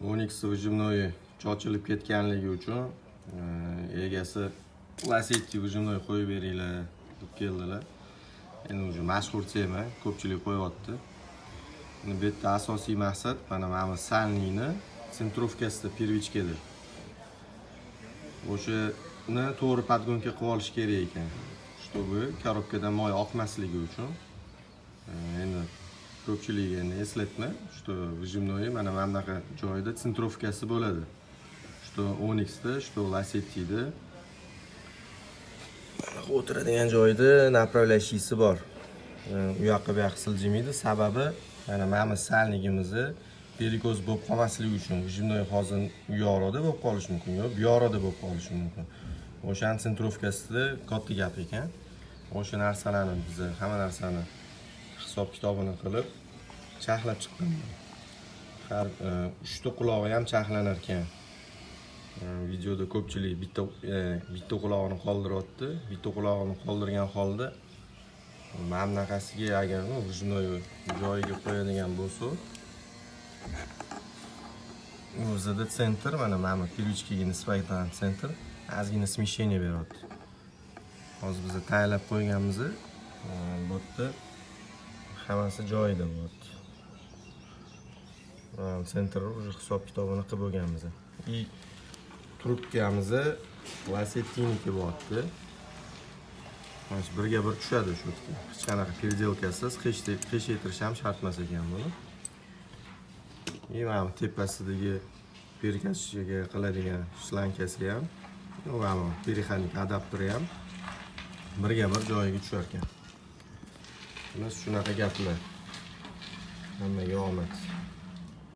Onyx vyjimnoy chochilib ketganligi uchun egasi Lasetti vyjimnoy qo'yib beringlar deb keldilar. Endi o'sha mashhur tema ko'pchilik qo'yapti. Endi bu yerda asosiy maqsad mana salniyni sentrovkasida первичкаdir. O'shani to'g'ri podgonka qilib olish kerak ekan. Чтобы korobkadan moy oqmasligi uchun. Endi ko'pchilik endi eslatma, что vyjimnoy mana bunaqa joyda sentrovkasi bo'ladi. Что Onyxda, что Lasettida o'tiradigan joyda направляющийsi bor. U yoqqa bu yoqqa siljimaydi. Sababi mana salnigimizni perikoz bo'lib qolmasligi uchun vyjimnoy hozir u yoqda bo'lib qolishi mumkin, yo bu yoqda bo'lib qolishi mumkin. O'shan sentrovkasida katta gap ekan. O'sha narsalarni biz hamma narsani hisob kitobini qilib chaqlab chiqqan. Har uchta qulog'i ham chaqlanar ekan. Videoda ko'pchilik bitta qulog'ini qoldiryapti. Bitta qulog'ini qoldirgan holda mana bunaqasiga agar vyjimnoy joyiga qo'yadigan bo'lsa, o'zida sentr mana первичкаga nisbatan sentr ozgina смещение beradi. Hozir biz tayyorlab qo'yganmiz. Bu yerda hammasi joyida bo'lyapti. Sentr уже hisob kitobini qilib bo'lganmiz. И trubkamiz Lasettiniki bo'lyapti. Mana birga bir tushadi shu yerga. Hech qanaqa переделкasiz qiyshaytirish ham shart emas ekan buni. Mana tepasidagi perkaschaga qiladigan shlankasi ham, mana perixonik adapteri ham birga bir joyiga tushar ekan. Mana shunaqa gaplar. Hammaga omad.